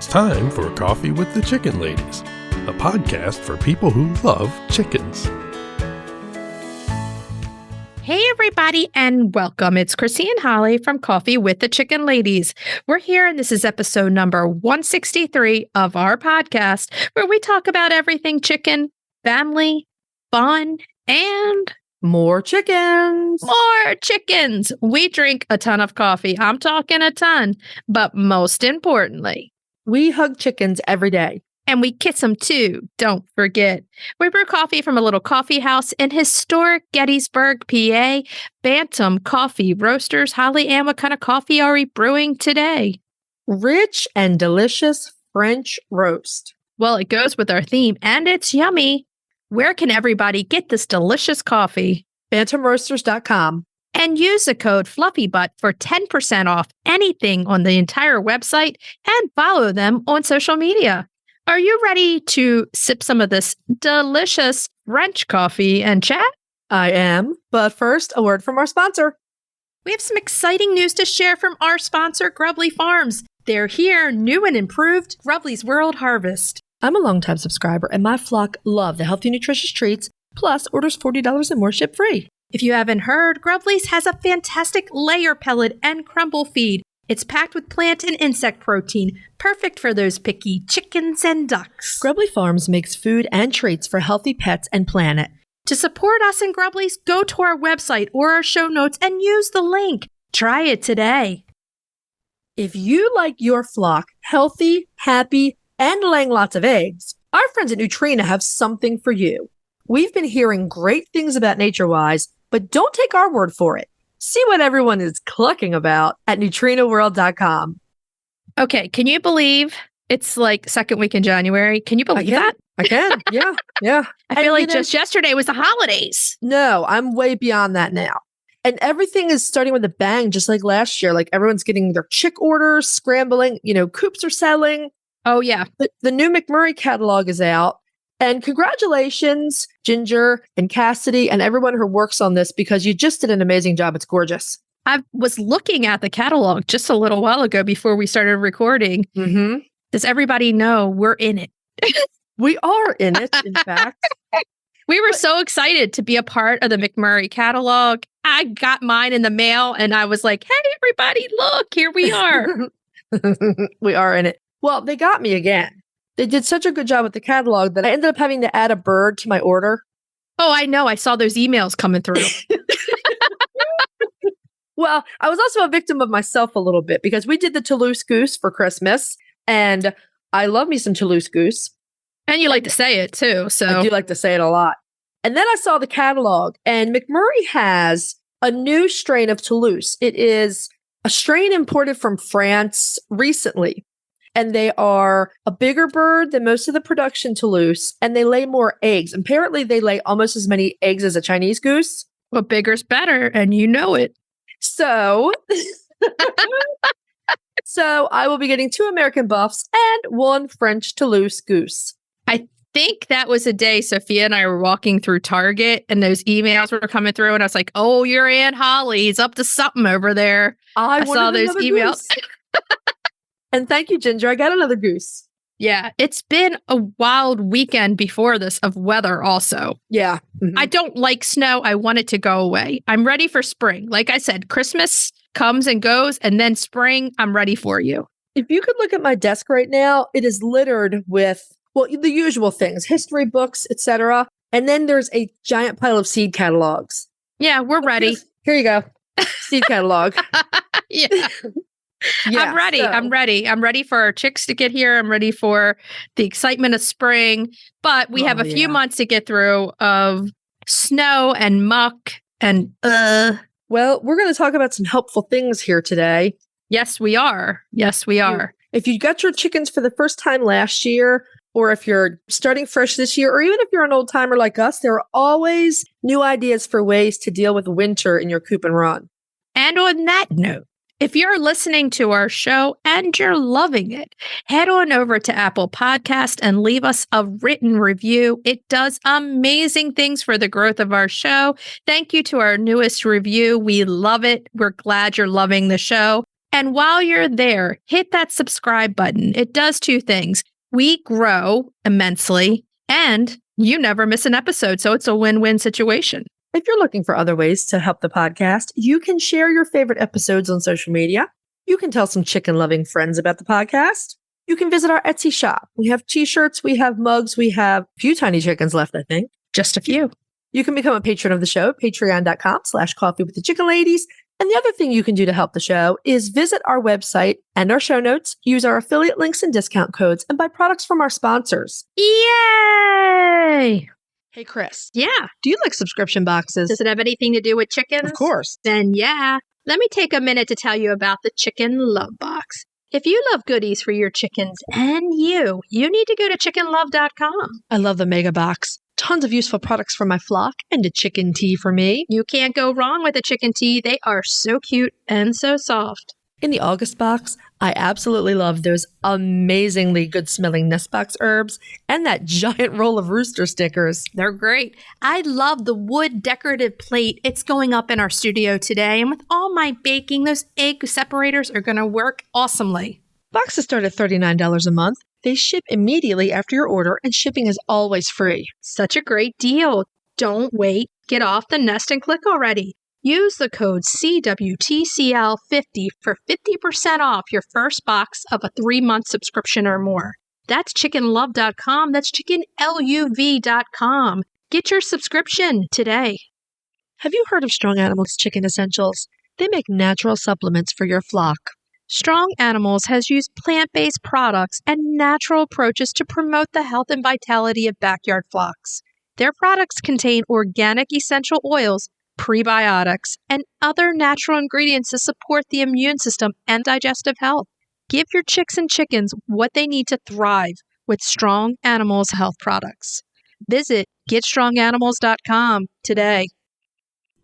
It's time for Coffee with the Chicken Ladies, a podcast for people who love chickens. Hey everybody and welcome. It's Chrisie&Holly from Coffee with the Chicken Ladies. We're here and this is episode number 163 of our podcast where we talk about everything chicken, family, fun, and more chickens. More chickens. We drink a ton of coffee. I'm talking a ton. But most importantly, we hug chickens every day. And we kiss them too, don't forget. We brew coffee from a little coffee house in historic Gettysburg, PA. Bantam Coffee Roasters. Holly, and what kind of coffee are we brewing today? Rich and delicious French roast. Well, it goes with our theme, and it's yummy. Where can everybody get this delicious coffee? BantamRoasters.com. And use the code FluffyButt for 10% off anything on the entire website and follow them on social media. Are you ready to sip some of this delicious French coffee and chat? I am, but first, a word from our sponsor. We have some exciting news to share from our sponsor, Grubbly Farms. They're here, new and improved, Grubbly's World Harvest. I'm a longtime subscriber, and my flock love the healthy, nutritious treats, plus orders $40 and more ship free. If you haven't heard, Grubbly's has a fantastic layer pellet and crumble feed. It's packed with plant and insect protein, perfect for those picky chickens and ducks. Grubbly Farms makes food and treats for healthy pets and planet. To support us in Grubbly's, go to our website or our show notes and use the link. Try it today. If you like your flock healthy, happy, and laying lots of eggs, our friends at Nutrena have something for you. We've been hearing great things about NatureWise, but don't take our word for it. See what everyone is clucking about at NutrenaWorld.com. Okay, can you believe it's like second week in January? Can you believe that? I can, yeah. I feel like just yesterday was the holidays. No, I'm way beyond that now. And everything is starting with a bang, just like last year. Like everyone's getting their chick orders, scrambling, coops are selling. Oh, yeah. The new McMurray catalog is out. And congratulations, Ginger and Cassidy and everyone who works on this because you just did an amazing job. It's gorgeous. I was looking at the catalog just a little while ago before we started recording. Mm-hmm. Does everybody know we're in it? We are in it, in fact. We were so excited to be a part of the McMurray catalog. I got mine in the mail and I was like, hey, everybody, look, here we are. We are in it. Well, they got me again. They did such a good job with the catalog that I ended up having to add a bird to my order. Oh, I know. I saw those emails coming through. Well, I was also a victim of myself a little bit because we did the Toulouse goose for Christmas, and I love me some Toulouse goose. And you like to say it too, so. I do like to say it a lot. And then I saw the catalog, and McMurray has a new strain of Toulouse. It is a strain imported from France recently. And they are a bigger bird than most of the production Toulouse, and they lay more eggs. Apparently, they lay almost as many eggs as a Chinese goose. Well, bigger's better, and you know it. So, I will be getting 2 American buffs and 1 French Toulouse goose. I think that was a day Sophia and I were walking through Target, and those emails were coming through, and I was like, oh, your Aunt Holly's up to something over there. I saw those emails. And thank you, Ginger. I got another goose. Yeah, it's been a wild weekend before this of weather also. Yeah. Mm-hmm. I don't like snow. I want it to go away. I'm ready for spring. Like I said, Christmas comes and goes, and then spring, I'm ready for you. If you could look at my desk right now, it is littered with, the usual things, history books, etc. And then there's a giant pile of seed catalogs. Yeah, we're ready. Here you go. Seed catalog. Yeah. Yeah, I'm ready. I'm ready for our chicks to get here. I'm ready for the excitement of spring. But we have a few months to get through of snow and muck and Well, we're going to talk about some helpful things here today. Yes, we are. Yes, we are. If you got your chickens for the first time last year, or if you're starting fresh this year, or even if you're an old timer like us, there are always new ideas for ways to deal with winter in your coop and run. And on that note, if you're listening to our show and you're loving it, head on over to Apple Podcast and leave us a written review. It does amazing things for the growth of our show. Thank you to our newest review. We love it. We're glad you're loving the show. And while you're there, hit that subscribe button. It does two things. We grow immensely and you never miss an episode. So it's a win-win situation. If you're looking for other ways to help the podcast, you can share your favorite episodes on social media. You can tell some chicken-loving friends about the podcast. You can visit our Etsy shop. We have t-shirts, we have mugs, we have a few tiny chickens left, I think. Just a few. You can become a patron of the show, patreon.com/coffeewiththechickenladies. And the other thing you can do to help the show is visit our website and our show notes, use our affiliate links and discount codes, and buy products from our sponsors. Yay! Hey, Chris. Yeah. Do you like subscription boxes? Does it have anything to do with chickens? Of course. Then yeah. Let me take a minute to tell you about the Chicken Love Box. If you love goodies for your chickens and you need to go to chickenlove.com. I love the mega box. Tons of useful products for my flock and a chicken tea for me. You can't go wrong with a chicken tea. They are so cute and so soft. In the August box, I absolutely love those amazingly good smelling nest box herbs and that giant roll of rooster stickers. They're great. I love the wood decorative plate. It's going up in our studio today. And with all my baking, those egg separators are going to work awesomely. Boxes start at $39 a month. They ship immediately after your order, and shipping is always free. Such a great deal. Don't wait. Get off the nest and click already. Use the code CWTCL50 for 50% off your first box of a 3-month subscription or more. That's chickenlove.com. That's chickenluv.com. Get your subscription today. Have you heard of Strong Animals Chicken Essentials? They make natural supplements for your flock. Strong Animals has used plant-based products and natural approaches to promote the health and vitality of backyard flocks. Their products contain organic essential oils, prebiotics, and other natural ingredients to support the immune system and digestive health. Give your chicks and chickens what they need to thrive with Strong Animals health products. Visit getstronganimals.com today.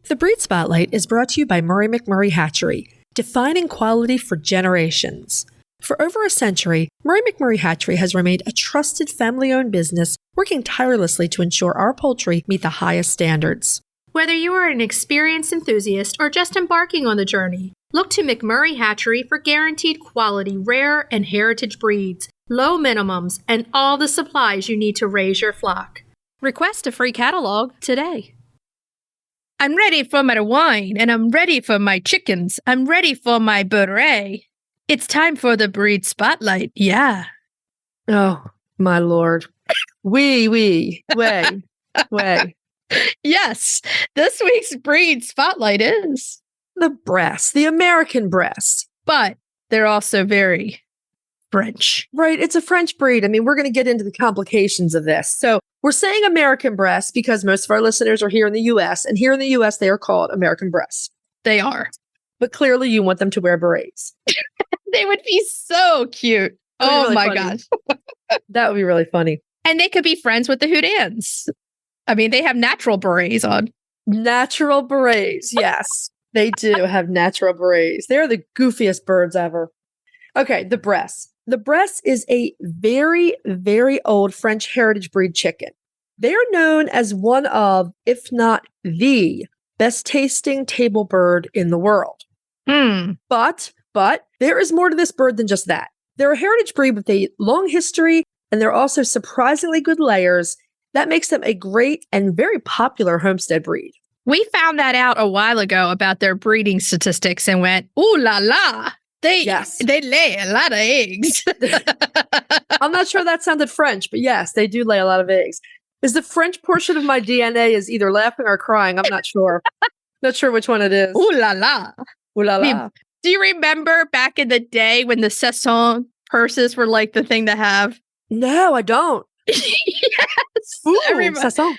The Breed Spotlight is brought to you by Murray McMurray Hatchery, defining quality for generations. For over a century, Murray McMurray Hatchery has remained a trusted family-owned business working tirelessly to ensure our poultry meet the highest standards. Whether you are an experienced enthusiast or just embarking on the journey, look to McMurray Hatchery for guaranteed quality, rare and heritage breeds, low minimums, and all the supplies you need to raise your flock. Request a free catalog today. I'm ready for my wine, and I'm ready for my chickens. I'm ready for my beret. It's time for the Breed Spotlight, yeah. Oh, my Lord. Way. Yes, this week's Breed Spotlight is the Bresse, the American Bresse. But they're also very French. Right, it's a French breed. I mean, we're going to get into the complications of this. So we're saying American Bresse because most of our listeners are here in the U.S., and here in the U.S. they are called American Bresse. They are. But clearly you want them to wear berets. They would be so cute. Oh really my funny. gosh. That would be really funny. And they could be friends with the Houdans. I mean, they have natural berets on. Natural berets, yes. They do have natural berets. They're the goofiest birds ever. Okay, the Bresse. The Bresse is a very, very old French heritage breed chicken. They are known as one of, if not the, best tasting table bird in the world. But there is more to this bird than just that. They're a heritage breed with a long history, and they're also surprisingly good layers. That makes them a great and very popular homestead breed. We found that out a while ago about their breeding statistics and went, ooh la la. They lay a lot of eggs. I'm not sure that sounded French, but yes, they do lay a lot of eggs. Is the French portion of my DNA is either laughing or crying? I'm not sure. Not sure which one it is. Ooh la la. Ooh la la. Do you remember back in the day when the Sesson purses were like the thing to have? No, I don't. Yes. Ooh, Sesson.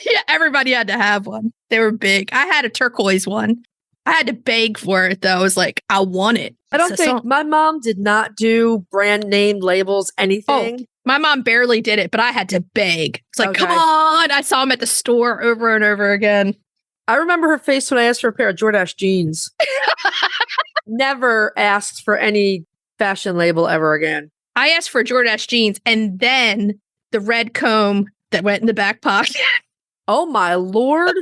Yeah, everybody had to have one. They were big. I had a turquoise one. I had to beg for it, though. I was like, I want it. I don't think my mom did not do brand name labels, anything. Oh, my mom barely did it, but I had to beg. It's like, come on. I saw them at the store over and over again. I remember her face when I asked for a pair of Jordache jeans. Never asked for any fashion label ever again. I asked for Jordache jeans and then the red comb that went in the back pocket. Oh, my Lord.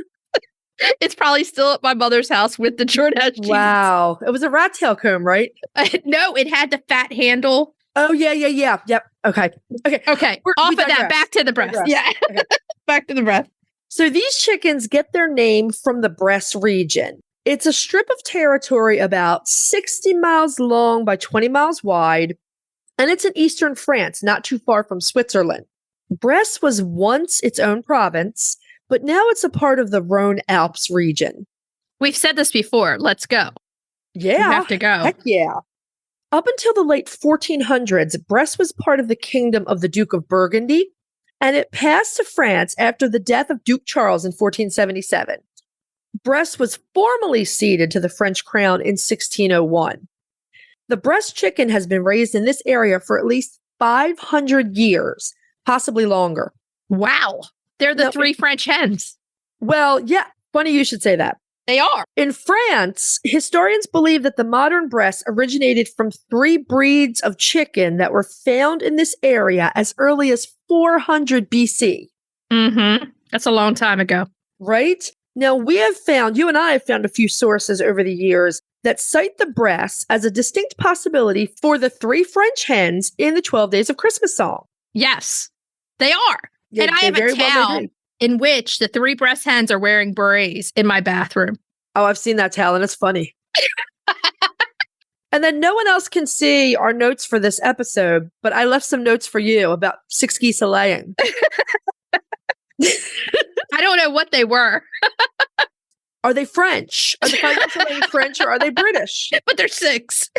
It's probably still at my mother's house with the Jordache cheese. Wow. It was a rat tail comb, right? No, it had the fat handle. Oh, yeah. Yep. Okay. Okay. We Off of that, digress. back to the breast. Yeah. Okay. Back to the breast. So these chickens get their name from the Bresse region. It's a strip of territory about 60 miles long by 20 miles wide, and it's in eastern France, not too far from Switzerland. Bresse was once its own province, but now it's a part of the Rhone-Alps region. We've said this before. Let's go. Yeah. We have to go. Heck yeah. Up until the late 1400s, Bresse was part of the kingdom of the Duke of Burgundy, and it passed to France after the death of Duke Charles in 1477. Bresse was formally ceded to the French crown in 1601. The Bresse chicken has been raised in this area for at least 500 years, possibly longer. Wow. They're the three French hens. Well, yeah, funny you should say that. They are. In France, historians believe that the modern Bresse originated from 3 breeds of chicken that were found in this area as early as 400 BC. Mm-hmm. That's a long time ago. Right? Now, you and I have found a few sources over the years that cite the Bresse as a distinct possibility for the 3 French hens in the 12 Days of Christmas song. Yes, they are. Yeah, and I have a towel in which the 3 Bresse hens are wearing berets in my bathroom. Oh, I've seen that towel, and it's funny. And then no one else can see our notes for this episode, but I left some notes for you about 6 geese a laying. I don't know what they were. Are they French? Are the 5 geese a laying French, or are they British? But they're 6.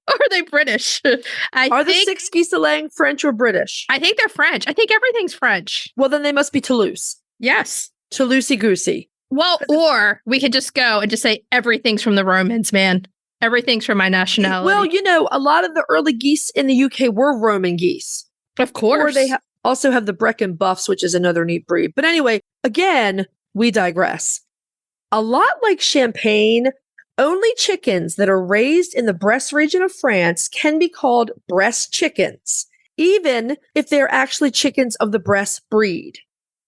Or are they British? Are the 6 geese a laying French or British? I think they're French. I think everything's French. Well, then they must be Toulouse. Yes. Toulousey-goosey. Well, or we could just go and just say everything's from the Romans, man. Everything's from my nationality. Well, a lot of the early geese in the UK were Roman geese. Of course. Or they also have the Brecon Buffs, which is another neat breed. But anyway, again, we digress. A lot like Champagne, only chickens that are raised in the Bresse region of France can be called Bresse chickens, even if they're actually chickens of the Bresse breed.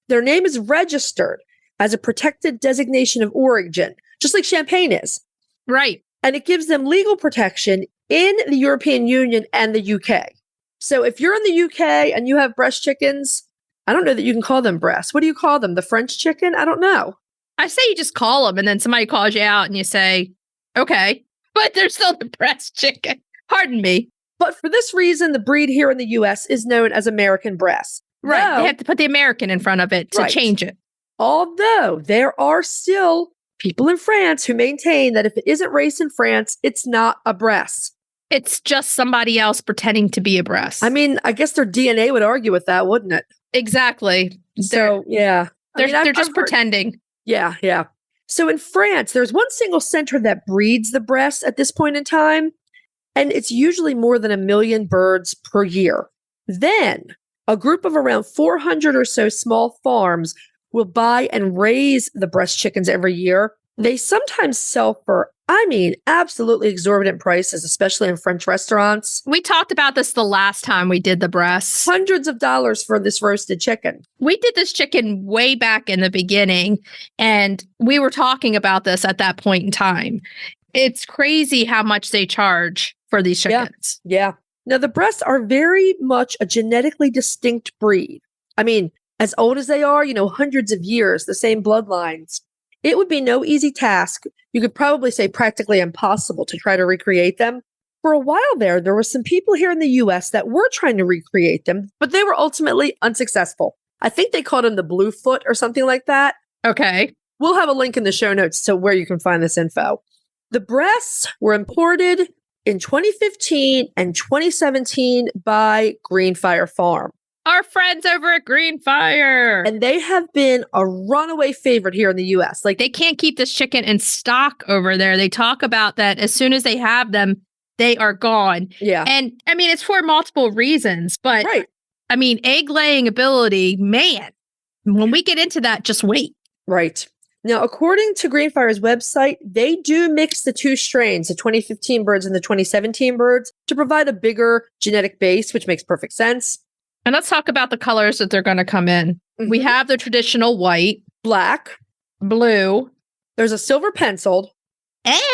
Their name is registered as a protected designation of origin, just like Champagne is. Right. And it gives them legal protection in the European Union and the UK. So if you're in the UK and you have Bresse chickens, I don't know that you can call them Bresse. What do you call them? The French chicken? I don't know. I say you just call them and then somebody calls you out and you say, okay, but they're still the Bresse chicken. Pardon me. But for this reason, the breed here in the US is known as American Bresse. Right. They have to put the American in front of it to change it. Although there are still people in France who maintain that if it isn't raised in France, it's not a Bresse. It's just somebody else pretending to be a Bresse. I mean, I guess their DNA would argue with that, wouldn't it? Exactly. So, yeah. They're just pretending. Yeah. So in France, there's one single center that breeds the Bresse at this point in time, and it's usually more than 1 million birds per year. Then a group of around 400 or so small farms will buy and raise the Bresse chickens every year. They sometimes sell for, absolutely exorbitant prices, especially in French restaurants. We talked about this the last time we did the Bresse. Hundreds of dollars for this roasted chicken. We did this chicken way back in the beginning, and we were talking about this at that point in time. It's crazy how much they charge for these chickens. Yeah. Now, the Bresse are very much a genetically distinct breed. I mean, as old as they are, hundreds of years, the same bloodlines. It would be no easy task. You could probably say practically impossible to try to recreate them. For a while there were some people here in the US that were trying to recreate them, but they were ultimately unsuccessful. I think they called them the Bluefoot or something like that. Okay. We'll have a link in the show notes to where you can find this info. The Bresse were imported in 2015 and 2017 by Greenfire Farm. Our friends over at Greenfire. And they have been a runaway favorite here in the US. Like, they can't keep this chicken in stock over there. They talk about that as soon as they have them, they are gone. Yeah. And it's for multiple reasons, but right. Egg laying ability, man, when we get into that, just wait. Right. Now, according to Greenfire's website, they do mix the 2 strains, the 2015 birds and the 2017 birds, to provide a bigger genetic base, which makes perfect sense. And let's talk about the colors that they're going to come in. Mm-hmm. We have the traditional white, black, blue, There's a silver penciled.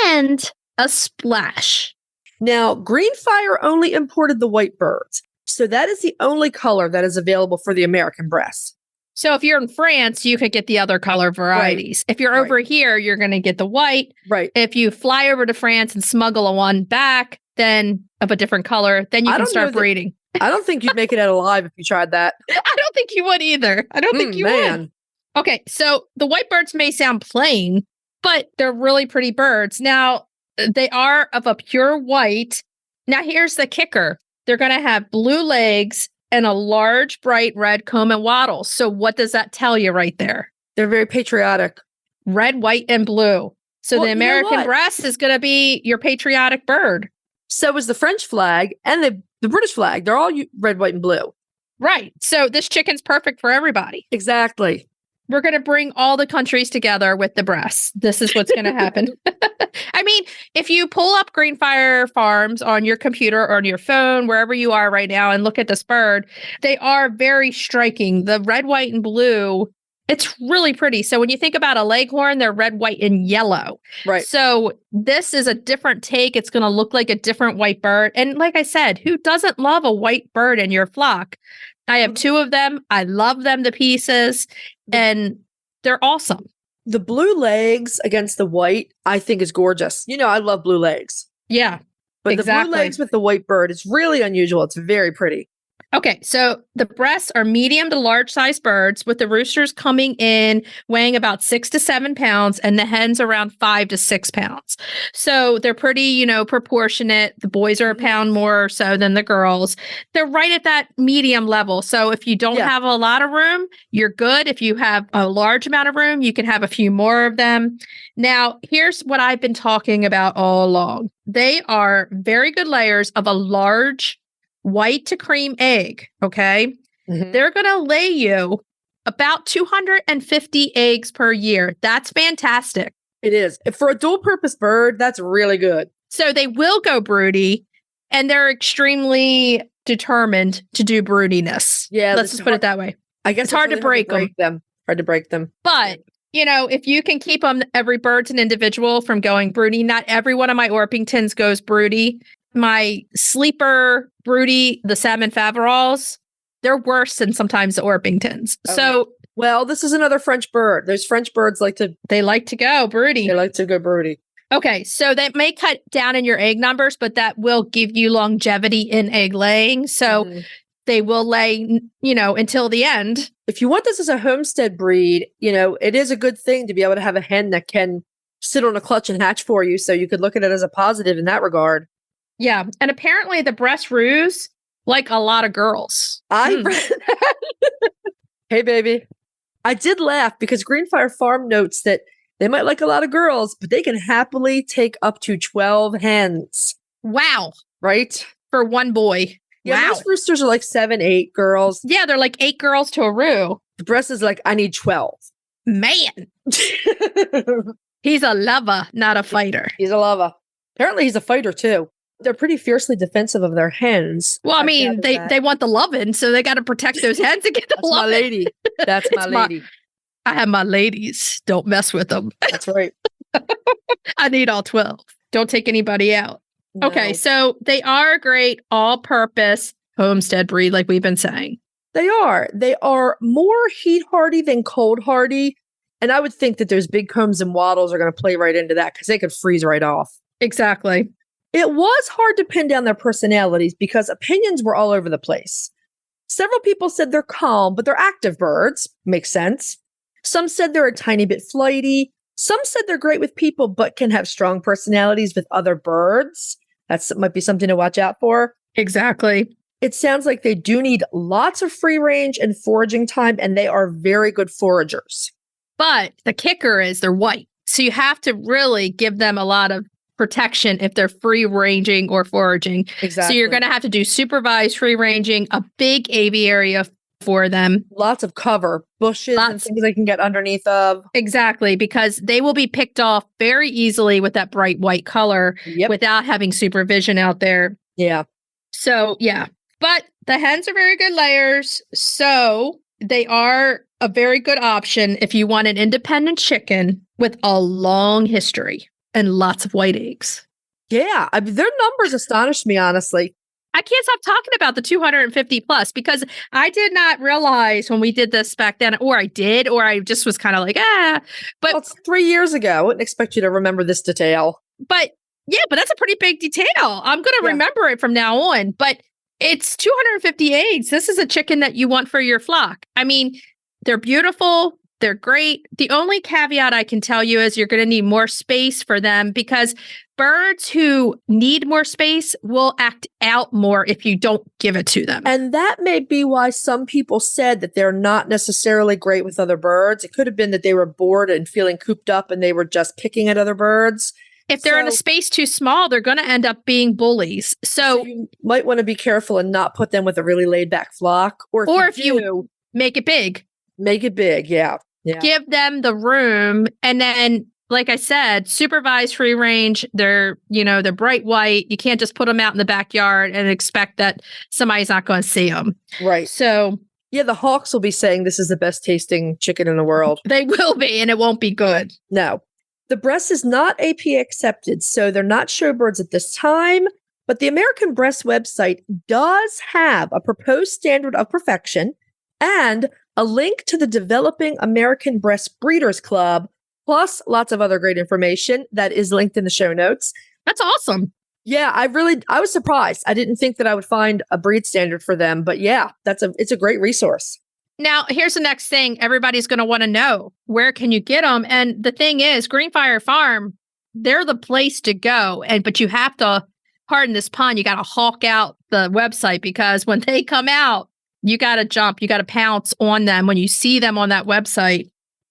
And a splash. Now, Greenfire only imported the white birds. So that is the only color that is available for the American Bresse. So if you're in France, you could get the other color varieties. If you're over here, you're going to get the white. Right. If you fly over to France and smuggle a one back, then of a different color, then you can start breeding. I don't think you'd make it out alive if you tried that. I don't think you would either. I don't think you would. Okay, so the white birds may sound plain, but they're really pretty birds. Now, they are of a pure white. Now, here's the kicker. They're going to have blue legs and a large, bright red comb and wattles. So what does that tell you right there? They're very patriotic. Red, white, and blue. So the American Bresse is going to be your patriotic bird. So is the French flag and the British flag. They're all red, white, and blue. Right. So this chicken's perfect for everybody. Exactly. We're going to bring all the countries together with the Bresse. This is what's going to happen. I mean, if you pull up Greenfire Farms on your computer or on your phone, wherever you are right now, and look at this bird, they are very striking. The red, white, and blue, it's really pretty. So when you think about a leghorn, they're red, white, and yellow. Right. So this is a different take. It's going to look like a different white bird. And like I said, who doesn't love a white bird in your flock? I have two of them. I love them to pieces, and they're awesome. The blue legs against the white, I think is gorgeous. You know, I love blue legs. Yeah, but the blue legs with the white bird is really unusual. It's very pretty. Okay, so the Bresse are medium to large size birds, with the roosters coming in weighing about 6 to 7 pounds and the hens around 5 to 6 pounds. So they're pretty, proportionate. The boys are a pound more or so than the girls. They're right at that medium level. So if you don't have a lot of room, you're good. If you have a large amount of room, you can have a few more of them. Now, here's what I've been talking about all along. They are very good layers of a large white to cream egg, okay? Mm-hmm. They're going to lay you about 250 eggs per year. That's fantastic. It is. For a dual purpose bird, that's really good. So they will go broody, and they're extremely determined to do broodiness. Yeah. Let's just put it that way. I guess it's hard to break them. Hard to break them. But, if you can keep them, every bird's an individual from going broody. Not every one of my Orpingtons goes broody. My sleeper broody, the salmon faverolles, they're worse than sometimes the Orpingtons. Okay. So, well, this is another French bird. There's French birds they like to go broody. They like to go broody. Okay, so that may cut down in your egg numbers, but that will give you longevity in egg laying. So they will lay, until the end. If you want this as a homestead breed, it is a good thing to be able to have a hen that can sit on a clutch and hatch for you. So you could look at it as a positive in that regard. Yeah. And apparently the Bresse roos like a lot of girls. I read that. Hey, baby. I did laugh because Greenfire Farm notes that they might like a lot of girls, but they can happily take up to 12 hens. Wow. Right? For one boy. Yeah, wow. Most roosters are like 7, 8 girls. Yeah, they're like 8 girls to a roo. The Bresse is like, I need 12. Man. He's a lover, not a fighter. He's a lover. Apparently he's a fighter too. They're pretty fiercely defensive of their hens. Well, I mean, they want the loving, so they got to protect those hens and get the loving. My lady. That's my lady. I have my ladies. Don't mess with them. That's right. I need all 12. Don't take anybody out. No. Okay, so they are a great all-purpose homestead breed, like we've been saying. They are. They are more heat hardy than cold hardy. And I would think that those big combs and wattles are going to play right into that because they could freeze right off. Exactly. It was hard to pin down their personalities because opinions were all over the place. Several people said they're calm, but they're active birds. Makes sense. Some said they're a tiny bit flighty. Some said they're great with people, but can have strong personalities with other birds. That might be something to watch out for. Exactly. It sounds like they do need lots of free range and foraging time, and they are very good foragers. But the kicker is they're white. So you have to really give them a lot of protection if they're free ranging or foraging. Exactly. So you're going to have to do supervised free ranging, a big aviary for them. Lots of cover, bushes and things they can get underneath of. Exactly, because they will be picked off very easily with that bright white color without having supervision out there. Yeah. So, yeah. But the hens are very good layers. So they are a very good option if you want an independent chicken with a long history and lots of white eggs. Yeah, their numbers astonished me, honestly. I can't stop talking about the 250 plus because I did not realize when we did this back then, or I did, or I just was kind of like, But well, it's 3 years ago. I wouldn't expect you to remember this detail. But that's a pretty big detail. I'm going to remember it from now on. But it's 250 eggs. This is a chicken that you want for your flock. I mean, they're beautiful. They're great. The only caveat I can tell you is you're going to need more space for them because birds who need more space will act out more if you don't give it to them. And that may be why some people said that they're not necessarily great with other birds. It could have been that they were bored and feeling cooped up and they were just picking at other birds. If they're in a space too small, they're going to end up being bullies. So you might want to be careful and not put them with a really laid back flock. Or if you make it big. Make it big, yeah. Give them the room. And then, like I said, supervised free range. They're bright white. You can't just put them out in the backyard and expect that somebody's not going to see them. Right. So, yeah, the hawks will be saying this is the best tasting chicken in the world. They will be, and it won't be good. No. The Bresse is not APA accepted, so they're not showbirds at this time. But the American Bresse website does have a proposed standard of perfection and a link to the Developing American Bresse Breeders Club, plus lots of other great information that is linked in the show notes. That's awesome. Yeah, I was surprised. I didn't think that I would find a breed standard for them, but yeah, it's a great resource. Now, here's the next thing everybody's going to want to know. Where can you get them? And the thing is, Greenfire Farm, they're the place to go. But you have to, pardon this pun, you got to hawk out the website because when they come out, you got to jump, you got to pounce on them when you see them on that website.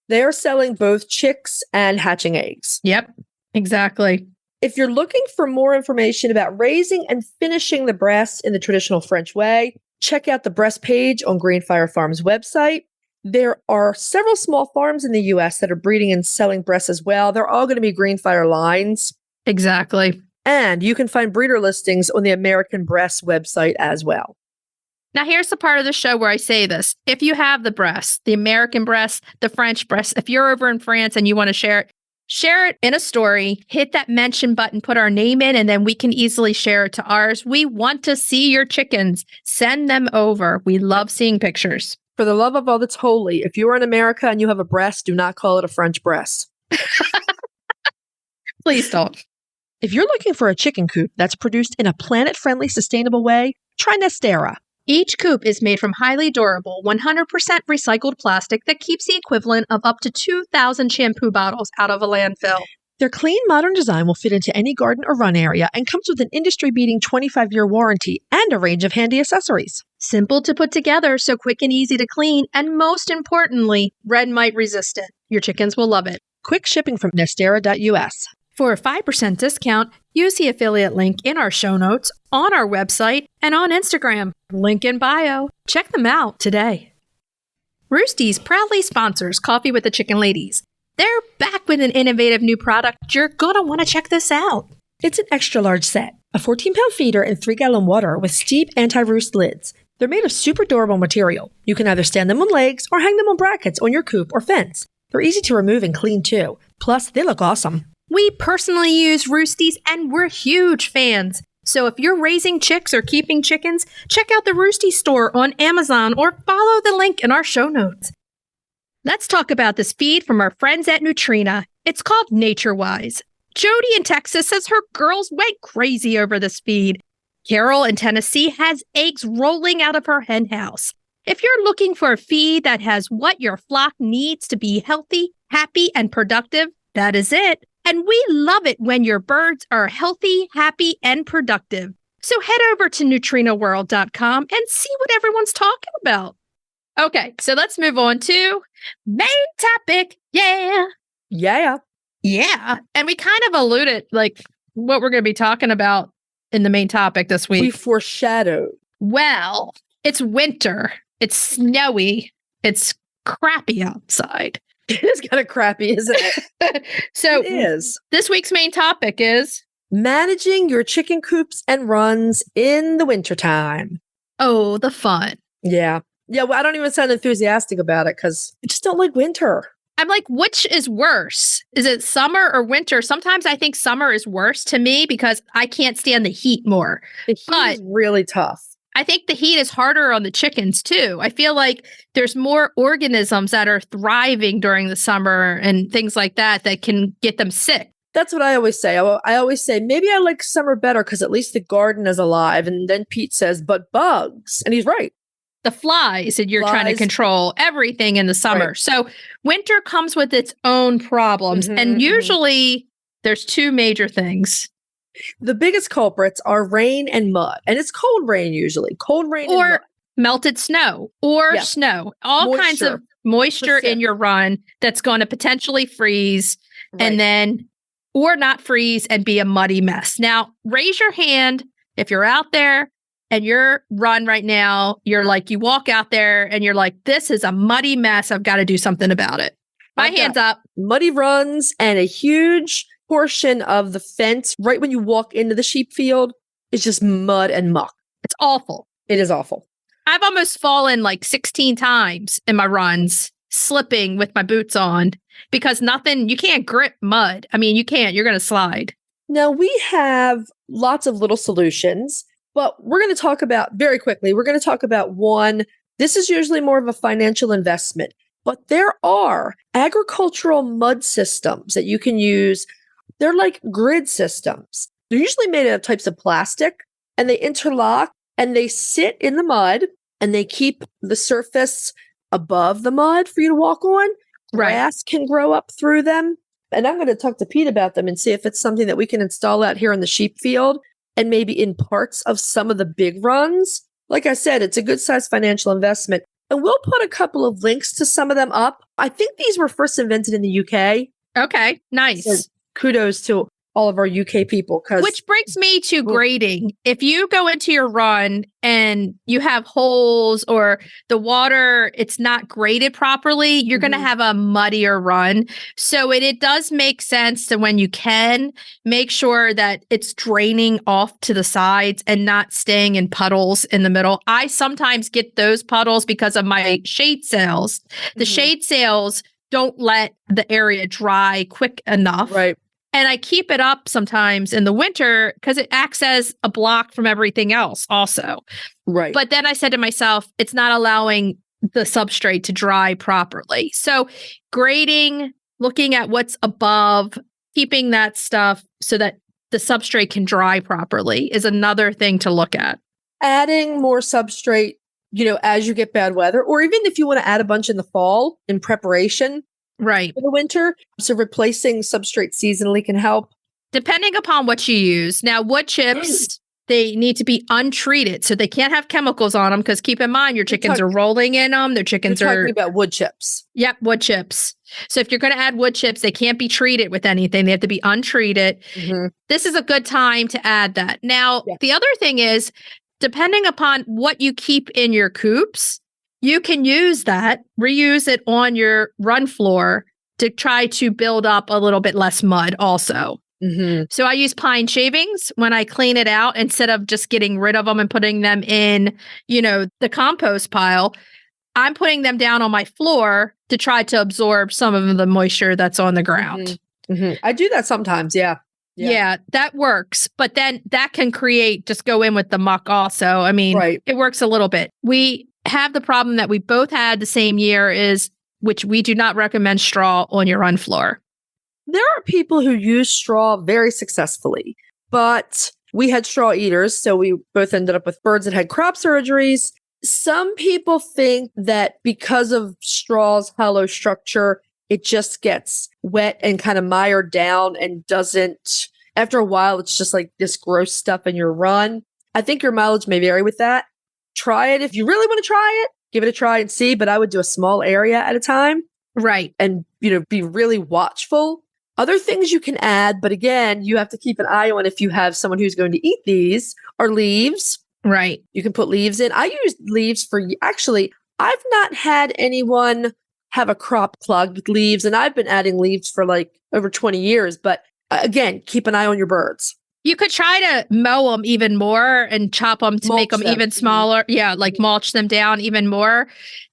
They're selling both chicks and hatching eggs. Yep, exactly. If you're looking for more information about raising and finishing the Bresse in the traditional French way, check out the Bresse page on Greenfire Farm's website. There are several small farms in the U.S. that are breeding and selling Bresse as well. They're all going to be Greenfire lines. Exactly. And you can find breeder listings on the American Bresse website as well. Now, here's the part of the show where I say this. If you have the Bresse, the American Bresse, the French Bresse, if you're over in France and you want to share it in a story, hit that mention button, put our name in, and then we can easily share it to ours. We want to see your chickens. Send them over. We love seeing pictures. For the love of all that's holy, if you are in America and you have a Bresse, do not call it a French Bresse. Please don't. If you're looking for a chicken coop that's produced in a planet-friendly, sustainable way, try Nestera. Each coop is made from highly durable, 100% recycled plastic that keeps the equivalent of up to 2,000 shampoo bottles out of a landfill. Their clean, modern design will fit into any garden or run area and comes with an industry-beating 25-year warranty and a range of handy accessories. Simple to put together, so quick and easy to clean, and most importantly, red mite resistant. Your chickens will love it. Quick shipping from Nestera US. For a 5% discount, use the affiliate link in our show notes, on our website, and on Instagram. Link in bio. Check them out today. Roosty's proudly sponsors Coffee with the Chicken Ladies. They're back with an innovative new product. You're going to want to check this out. It's an extra large set, a 14-pound feeder and 3-gallon water with steep anti-roost lids. They're made of super durable material. You can either stand them on legs or hang them on brackets on your coop or fence. They're easy to remove and clean too. Plus, they look awesome. We personally use Roosties and we're huge fans. So if you're raising chicks or keeping chickens, check out the Roosty store on Amazon or follow the link in our show notes. Let's talk about this feed from our friends at Nutrena. It's called NatureWise. Jody in Texas says her girls went crazy over this feed. Carol in Tennessee has eggs rolling out of her hen house. If you're looking for a feed that has what your flock needs to be healthy, happy, and productive, that is it. And we love it when your birds are healthy, happy, and productive. So head over to NutrenaWorld.com and see what everyone's talking about. Okay, so let's move on to main topic. Yeah. And we kind of alluded like what we're going to be talking about in the main topic this week. We foreshadowed. Well, it's winter. It's snowy. It's crappy outside. It is kind of crappy, isn't it? So it is. This week's main topic is managing your chicken coops and runs in the wintertime. Oh, the fun. Yeah. Yeah, well, I don't even sound enthusiastic about it because I just don't like winter. I'm like, which is worse? Is it summer or winter? Sometimes I think summer is worse to me because I can't stand the heat more. The heat is really tough. I think the heat is harder on the chickens too. I feel like there's more organisms that are thriving during the summer and things like that that can get them sick. That's what I always say. I always say, maybe I like summer better because at least the garden is alive. And then Pete says, but bugs. And he's right. The flies, and you're trying to control everything in the summer. Right. So winter comes with its own problems. And usually there's two major things. The biggest culprits are rain and mud. And it's cold rain usually. Cold rain or and mud. Melted snow or snow. All kinds of moisture in your run that's going to potentially freeze and then or not freeze and be a muddy mess. Now, raise your hand if you're out there and your run right now, you're like, you walk out there and you're like, this is a muddy mess. I've got to do something about it. My hands up. Muddy runs and a huge portion of the fence right when you walk into the sheep field is just mud and muck. It's awful. It is awful. I've almost fallen like 16 times in my runs, slipping with my boots on because you can't grip mud. I mean, you can't, you're going to slide. Now we have lots of little solutions, but we're going to talk about very quickly. We're going to talk about one. This is usually more of a financial investment, but there are agricultural mud systems that you can use. They're like grid systems. They're usually made out of types of plastic and they interlock and they sit in the mud and they keep the surface above the mud for you to walk on. Grass can grow up through them. And I'm going to talk to Pete about them and see if it's something that we can install out here in the sheep field and maybe in parts of some of the big runs. Like I said, it's a good sized financial investment. And we'll put a couple of links to some of them up. I think these were first invented in the UK. Okay, nice. So kudos to all of our UK people. Which brings me to grading. If you go into your run and you have holes or the water, it's not graded properly, you're going to have a muddier run. So it does make sense that when you can, make sure that it's draining off to the sides and not staying in puddles in the middle. I sometimes get those puddles because of my shade sails. The shade sails don't let the area dry quick enough. Right. And I keep it up sometimes in the winter because it acts as a block from everything else also. Right. But then I said to myself, it's not allowing the substrate to dry properly. So grading, looking at what's above, keeping that stuff so that the substrate can dry properly is another thing to look at. Adding more substrate, as you get bad weather, or even if you want to add a bunch in the fall in preparation. Right. For the winter. So replacing substrate seasonally can help. Depending upon what you use. Now, wood chips, they need to be untreated. So they can't have chemicals on them because keep in mind, your chickens are rolling in them. Their chickens are talking about wood chips. Yep, wood chips. So if you're going to add wood chips, they can't be treated with anything. They have to be untreated. This is a good time to add that. Now, the other thing is, depending upon what you keep in your coops, you can use that, reuse it on your run floor to try to build up a little bit less mud also. So I use pine shavings when I clean it out instead of just getting rid of them and putting them in, the compost pile. I'm putting them down on my floor to try to absorb some of the moisture that's on the ground. I do that sometimes. Yeah, that works. But then that can just go in with the muck also. I mean, It works a little bit. We have the problem that we both had the same year which we do not recommend straw on your run floor. There are people who use straw very successfully, but we had straw eaters. So we both ended up with birds that had crop surgeries. Some people think that because of straw's hollow structure, it just gets wet and kind of mired down and doesn't, after a while, it's just like this gross stuff in your run. I think your mileage may vary with that. Try it. If you really want to try it, give it a try and see, but I would do a small area at a time. Right. And, be really watchful. Other things you can add, but again, you have to keep an eye on if you have someone who's going to eat these, are leaves. Right. You can put leaves in. I use leaves actually, I've not had anyone have a crop clogged with leaves, and I've been adding leaves for like over 20 years. But again, keep an eye on your birds. You could try to mow them even more and chop them to make them even smaller. Yeah, like mulch them down even more.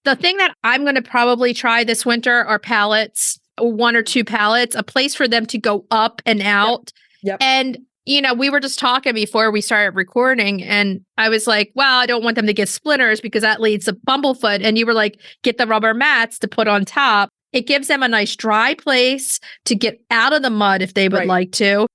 The thing that I'm going to probably try this winter are pallets, 1 or 2 pallets, a place for them to go up and out. Yep. And, we were just talking before we started recording, and I was like, well, I don't want them to get splinters because that leads to bumblefoot. And you were like, get the rubber mats to put on top. It gives them a nice dry place to get out of the mud if they would like to.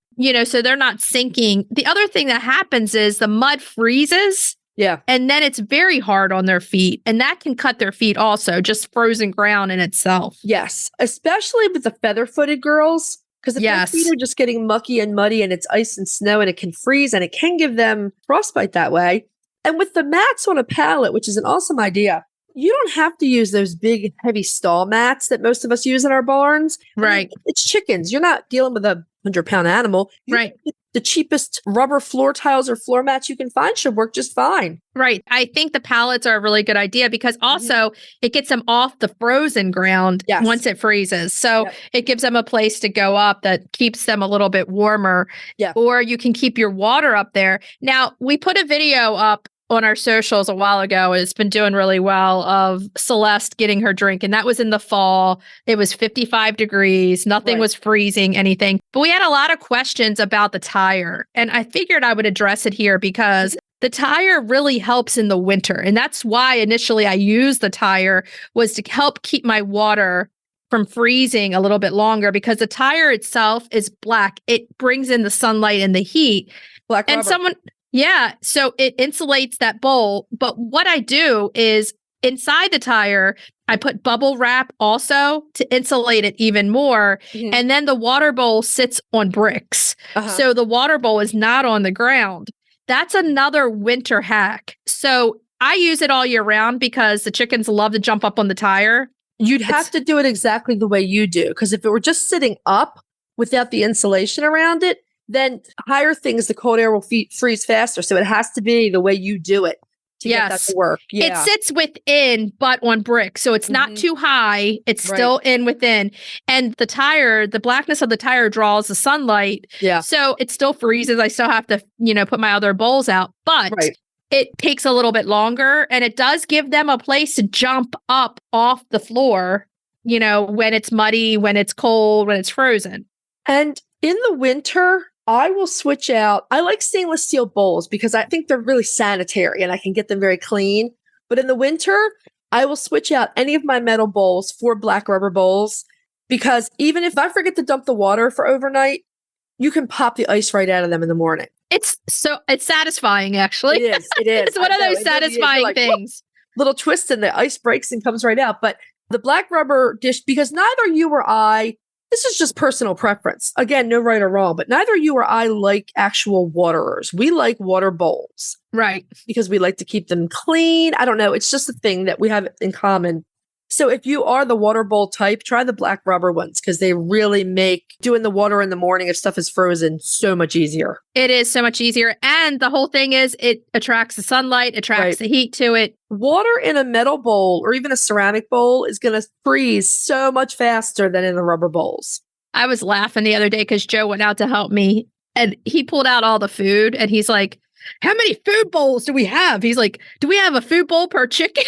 So they're not sinking. The other thing that happens is the mud freezes. Yeah. And then it's very hard on their feet. And that can cut their feet also, just frozen ground in itself. Yes. Especially with the feather-footed girls. Because if their feet are just getting mucky and muddy and it's ice and snow and it can freeze and it can give them frostbite that way. And with the mats on a pallet, which is an awesome idea, you don't have to use those big, heavy stall mats that most of us use in our barns. Right. It's chickens. You're not dealing with a 100-pound animal. The cheapest rubber floor tiles or floor mats you can find should work just fine. Right. I think the pallets are a really good idea because also it gets them off the frozen ground once it freezes. So it gives them a place to go up that keeps them a little bit warmer. Yeah. Or you can keep your water up there. Now, we put a video up on our socials a while ago. It's been doing really well of Celeste getting her drink. And that was in the fall. It was 55 degrees. Nothing was freezing, anything. But we had a lot of questions about the tire. And I figured I would address it here because the tire really helps in the winter. And that's why initially I used the tire was to help keep my water from freezing a little bit longer because the tire itself is black. It brings in the sunlight and the heat. Black rubber. So it insulates that bowl. But what I do is inside the tire, I put bubble wrap also to insulate it even more. And then the water bowl sits on bricks. So the water bowl is not on the ground. That's another winter hack. So I use it all year round because the chickens love to jump up on the tire. You'd have to do it exactly the way you do. Because if it were just sitting up without the insulation around it, then higher things, the cold air will freeze faster. So it has to be the way you do it to get that to work. Yeah. It sits within, but on brick. So it's not too high. It's still in within. And the tire, the blackness of the tire draws the sunlight. Yeah. So it still freezes. I still have to, put my other bowls out. But it takes a little bit longer. And it does give them a place to jump up off the floor, when it's muddy, when it's cold, when it's frozen. And in the winter, I will switch out. I like stainless steel bowls because I think they're really sanitary and I can get them very clean. But in the winter, I will switch out any of my metal bowls for black rubber bowls because even if I forget to dump the water for overnight, you can pop the ice right out of them in the morning. It's satisfying, actually. It is. It's one of those satisfying things. Little twist and the ice breaks and comes right out. But the black rubber dish, because neither you or I, this is just personal preference. Again, no right or wrong, but neither you or I like actual waterers. We like water bowls. Right. Because we like to keep them clean. I don't know. It's just a thing that we have in common. So if you are the water bowl type, try the black rubber ones because they really make doing the water in the morning if stuff is frozen so much easier. It is so much easier. And the whole thing is it attracts the sunlight, attracts the heat to it. Water in a metal bowl or even a ceramic bowl is going to freeze so much faster than in the rubber bowls. I was laughing the other day because Joe went out to help me and he pulled out all the food and he's like, how many food bowls do we have? He's like, do we have a food bowl per chicken?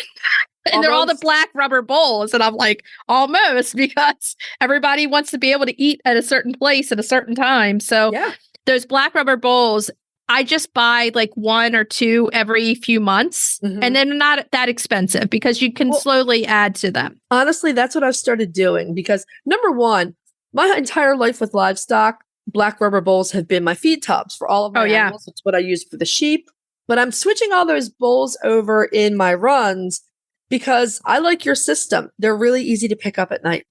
And they're all the black rubber bowls. And I'm like, almost, because everybody wants to be able to eat at a certain place at a certain time. So those black rubber bowls, I just buy like 1 or 2 every few months. And they're not that expensive because you can slowly add to them. Honestly, that's what I've started doing because number one, my entire life with livestock, black rubber bowls have been my feed tubs for all of my animals. It's what I use for the sheep. But I'm switching all those bowls over in my runs because I like your system. They're really easy to pick up at night.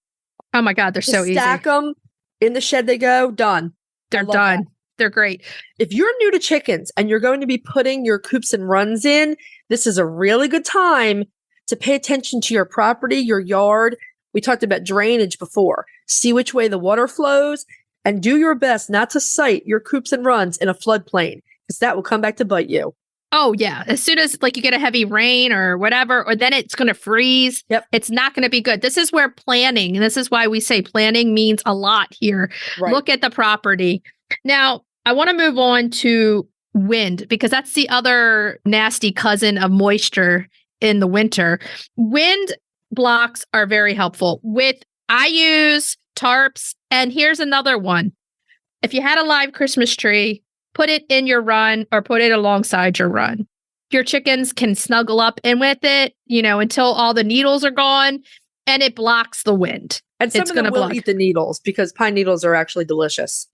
Oh my God, they're so easy. Stack them in the shed. They go done. They're done. That. They're great. If you're new to chickens and you're going to be putting your coops and runs in, this is a really good time to pay attention to your property, your yard. We talked about drainage before. See which way the water flows and do your best not to site your coops and runs in a floodplain because that will come back to bite you. Oh, yeah. As soon as you get a heavy rain or whatever, or then it's going to freeze. Yep. It's not going to be good. This is where planning, and this is why we say planning means a lot here. Right. Look at the property. Now, I want to move on to wind because that's the other nasty cousin of moisture in the winter. Wind blocks are very helpful. I use tarps, and here's another one. If you had a live Christmas tree, put it in your run or put it alongside your run. Your chickens can snuggle up in with it, until all the needles are gone, and it blocks the wind. And some of them will eat the needles because pine needles are actually delicious.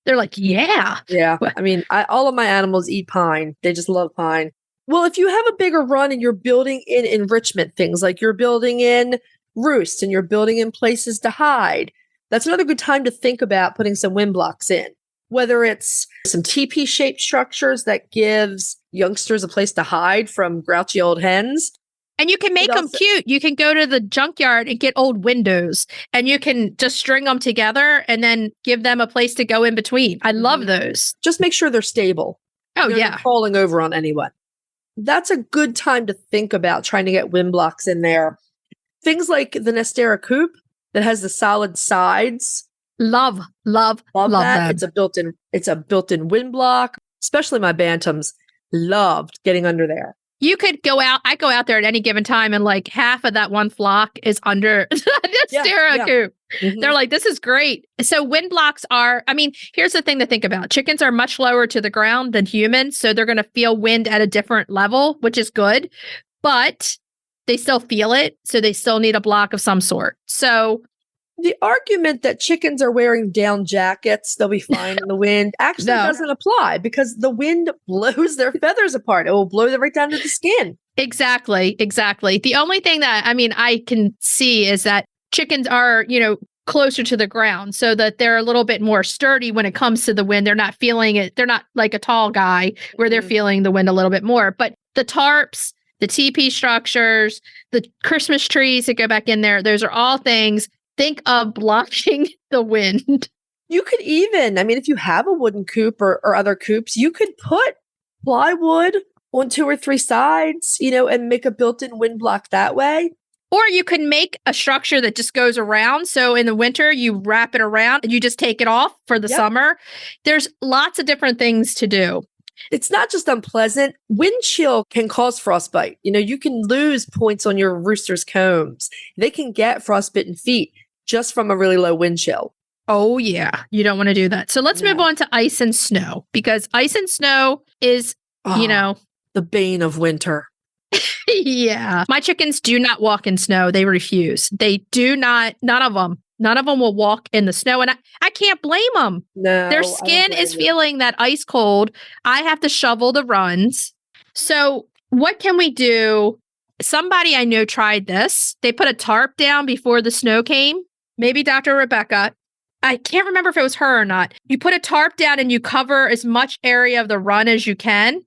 They're like, yeah. Yeah. I mean, all of my animals eat pine. They just love pine. Well, if you have a bigger run and you're building in enrichment things, like you're building in roosts and you're building in places to hide, that's another good time to think about putting some wind blocks in. Whether it's some teepee-shaped structures that gives youngsters a place to hide from grouchy old hens. And you can make them cute. You can go to the junkyard and get old windows, and you can just string them together and then give them a place to go in between. I love those. Just make sure they're stable. Oh, they're not falling over on anyone. That's a good time to think about trying to get wind blocks in there. Things like the Nestera coop that has the solid sides. Love that. Them. It's a built-in wind block. Especially my Bantams loved getting under there. You could go out. I go out there at any given time, and like half of that one flock is under the Nestera coop. Mm-hmm. They're like, this is great. So wind blocks here's the thing to think about. Chickens are much lower to the ground than humans, so they're going to feel wind at a different level, which is good, but they still feel it, so they still need a block of some sort. So the argument that chickens are wearing down jackets, they'll be fine in the wind, actually doesn't apply because the wind blows their feathers apart. It will blow them right down to the skin. Exactly. The only thing that, I can see is that chickens are, closer to the ground so that they're a little bit more sturdy when it comes to the wind. They're not feeling it. They're not like a tall guy where they're feeling the wind a little bit more. But the tarps, the teepee structures, the Christmas trees that go back in there, those are all things. Think of blocking the wind. You could even, if you have a wooden coop or other coops, you could put plywood on 2 or 3 sides, and make a built-in wind block that way. Or you can make a structure that just goes around. So in the winter, you wrap it around and you just take it off for the summer. There's lots of different things to do. It's not just unpleasant. Wind chill can cause frostbite. You can lose points on your rooster's combs. They can get frostbitten feet just from a really low wind chill. Oh, yeah. You don't want to do that. So let's move on to ice and snow, because ice and snow is, the bane of winter. Yeah. My chickens do not walk in snow. They refuse. They do not. None of them will walk in the snow. And I can't blame them. No. Their skin is feeling that ice cold. I have to shovel the runs. So what can we do? Somebody I know tried this. They put a tarp down before the snow came. Maybe Dr. Rebecca. I can't remember if it was her or not. You put a tarp down and you cover as much area of the run as you can.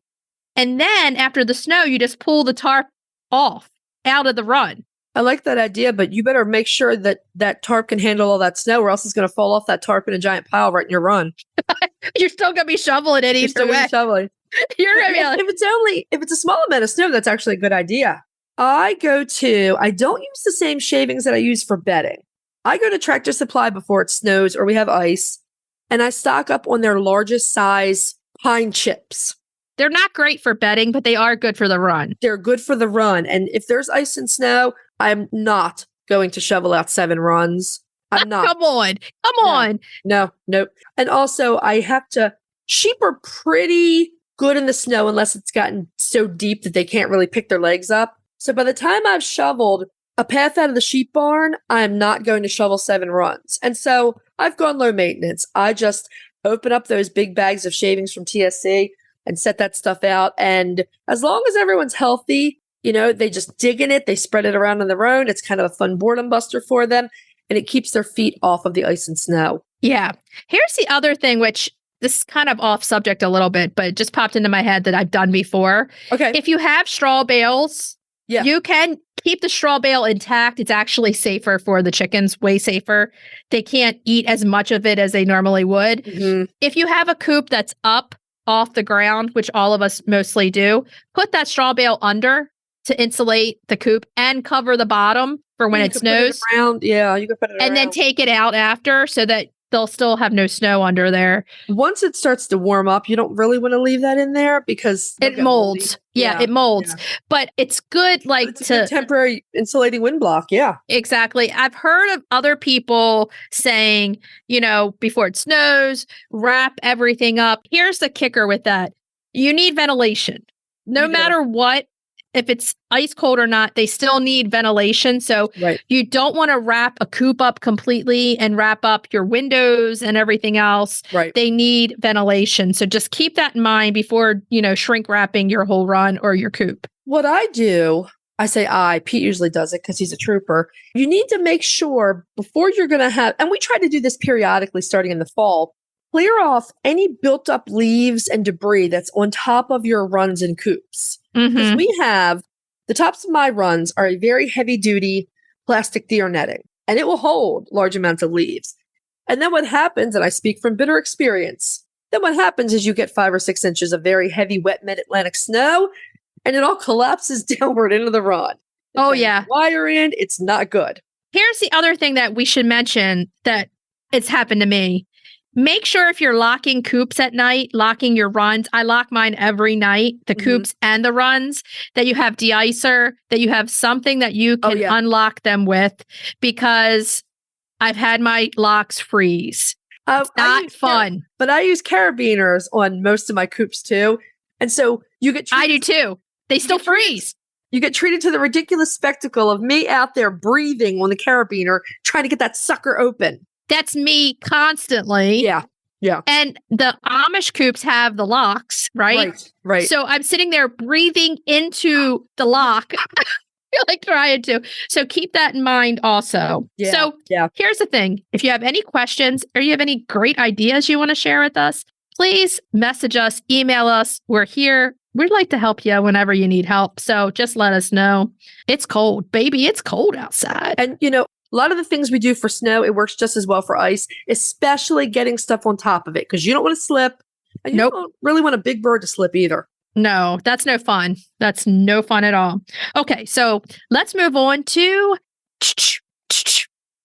And then after the snow, you just pull the tarp off out of the run. I like that idea, but you better make sure that that tarp can handle all that snow, or else it's going to fall off that tarp in a giant pile right in your run. You're still going to be shoveling it either way. You're going to be like, if it's a small amount of snow, that's actually a good idea. I don't use the same shavings that I use for bedding. I go to Tractor Supply before it snows or we have ice, and I stock up on their largest size pine chips. They're not great for bedding, but they are good for the run. They're good for the run. And if there's ice and snow, I'm not going to shovel out 7 runs. I'm not. Come on. No. And also, sheep are pretty good in the snow unless it's gotten so deep that they can't really pick their legs up. So by the time I've shoveled a path out of the sheep barn, I'm not going to shovel 7 runs. And so I've gone low maintenance. I just open up those big bags of shavings from TSC and set that stuff out. And as long as everyone's healthy, they just dig in it. They spread it around on their own. It's kind of a fun boredom buster for them. And it keeps their feet off of the ice and snow. Yeah. Here's the other thing, which this is kind of off subject a little bit, but it just popped into my head that I've done before. Okay. If you have straw bales, you can keep the straw bale intact. It's actually safer for the chickens, way safer. They can't eat as much of it as they normally would. Mm-hmm. If you have a coop that's up off the ground, which all of us mostly do, put that straw bale under to insulate the coop and cover the bottom for when it snows. You can put it around. And then take it out after so that they'll still have no snow under there. Once it starts to warm up, you don't really want to leave that in there because it molds. Yeah, it molds. Yeah. But it's good, like, it's a good temporary insulating wind block. Yeah, exactly. I've heard of other people saying, before it snows, wrap everything up. Here's the kicker with that. You need ventilation. No matter what, if it's ice cold or not, they still need ventilation. So you don't want to wrap a coop up completely and wrap up your windows and everything else. Right. They need ventilation. So just keep that in mind before, shrink wrapping your whole run or your coop. What I do, Pete usually does it because he's a trooper. You need to make sure before you're going to have, and we try to do this periodically starting in the fall, clear off any built up leaves and debris that's on top of your runs and coops. Because we have, the tops of my runs are a very heavy duty plastic deer netting, and it will hold large amounts of leaves. And then what happens, and I speak from bitter experience, then what happens is you get 5 or 6 inches of very heavy, wet mid-Atlantic snow, and it all collapses downward into the run. Yeah. Wire in, it's not good. Here's the other thing that we should mention that it's happened to me. Make sure if you're locking coops at night, locking your runs, I lock mine every night, the coops and the runs, that you have de-icer, that you have something that you can unlock them with, because I've had my locks freeze. It's not fun. But I use carabiners on most of my coops too. And so you get treated. I do too. They still freeze. You get treated to the ridiculous spectacle of me out there breathing on the carabiner, trying to get that sucker open. That's me constantly. Yeah. Yeah. And the Amish coops have the locks, right? Right. So I'm sitting there breathing into the lock. I feel like trying to. So keep that in mind also. Yeah. So here's the thing. If you have any questions or you have any great ideas you want to share with us, please message us, email us. We're here. We'd like to help you whenever you need help. So just let us know. It's cold, baby. It's cold outside. And, a lot of the things we do for snow, it works just as well for ice, especially getting stuff on top of it, because you don't want to slip. And you don't really want a big bird to slip either. No, that's no fun. That's no fun at all. Okay, so let's move on to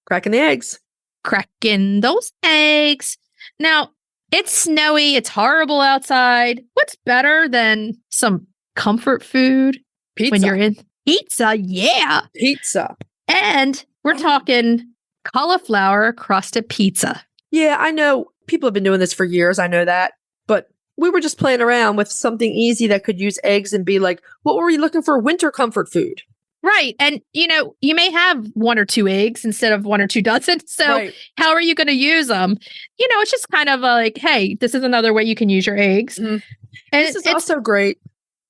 cracking the eggs. Cracking those eggs. Now, it's snowy. It's horrible outside. What's better than some comfort food? Pizza. When you're in pizza, yeah. Pizza. And we're talking cauliflower crusted pizza. Yeah, I know people have been doing this for years. I know that. But we were just playing around with something easy that could use eggs and be like, what were we looking for? Winter comfort food. Right. And, you may have 1 or 2 eggs instead of 1 or 2 dozen. So how are you going to use them? It's just kind of like, hey, this is another way you can use your eggs. And this is also great.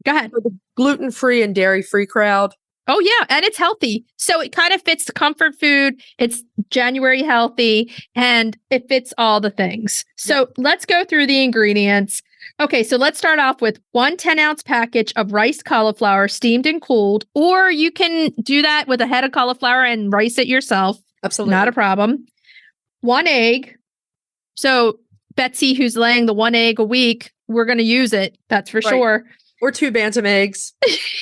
Go ahead. For the gluten-free and dairy-free crowd. Oh, yeah. And it's healthy. So it kind of fits the comfort food. It's January healthy and it fits all the things. So let's go through the ingredients. Okay, so let's start off with 1 10-ounce package of riced cauliflower, steamed and cooled, or you can do that with a head of cauliflower and rice it yourself. Absolutely. Not a problem. 1 egg. So Betsy, who's laying the 1 egg a week, we're going to use it. That's for sure. Or 2 Bantam eggs.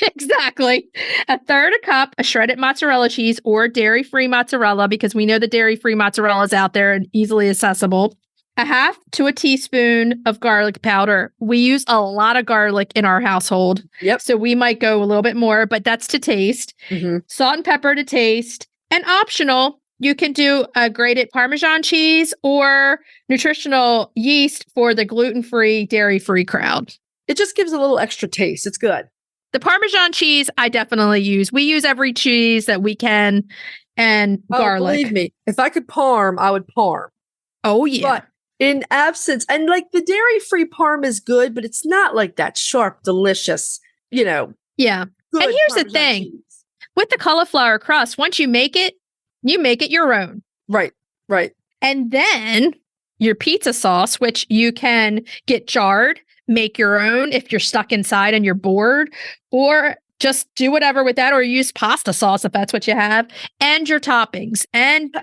Exactly. 1/3 cup of shredded mozzarella cheese or dairy-free mozzarella, because we know the dairy-free mozzarella is out there and easily accessible. 1/2 to a teaspoon of garlic powder. We use a lot of garlic in our household. Yep. So we might go a little bit more, but that's to taste. Salt and pepper to taste. And optional, you can do a grated Parmesan cheese or nutritional yeast for the gluten-free, dairy-free crowd. It just gives a little extra taste. It's good. The Parmesan cheese, I definitely use. We use every cheese that we can, and garlic. Believe me, if I could parm, I would parm. Oh, yeah. But in absence, and like the dairy-free parm is good, but it's not like that sharp, delicious, Yeah. And here's the thing. Cheese. With the cauliflower crust, once you make it your own. Right. And then your pizza sauce, which you can get jarred, make your own if you're stuck inside and you're bored, or just do whatever with that, or use pasta sauce if that's what you have, and your toppings, and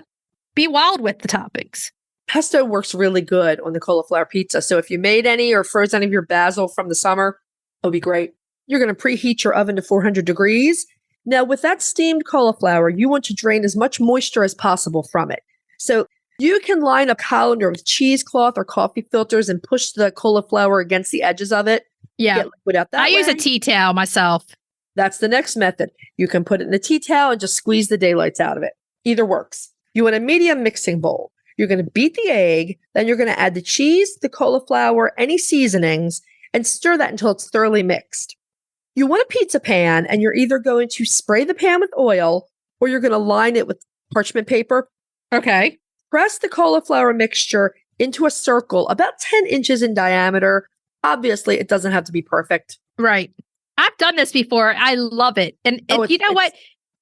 be wild with the toppings. Pesto works really good on the cauliflower pizza. So if you made any or froze any of your basil from the summer, it'll be great. You're going to preheat your oven to 400 degrees. Now, with that steamed cauliflower, you want to drain as much moisture as possible from it. So You can line a colander with cheesecloth or coffee filters and push the cauliflower against the edges of it. Yeah. Get liquid out that I way. use a tea towel myself. That's the next method. You can put it in a tea towel and just squeeze the daylights out of it. Either works. You want a medium mixing bowl. You're going to beat the egg. Then you're going to add the cheese, the cauliflower, any seasonings, and stir that until it's thoroughly mixed. You want a pizza pan, and you're either going to spray the pan with oil or you're going to line it with parchment paper. Okay. Press the cauliflower mixture into a circle about 10 inches in diameter. Obviously, it doesn't have to be perfect. Right. I've done this before. I love it. And you know what?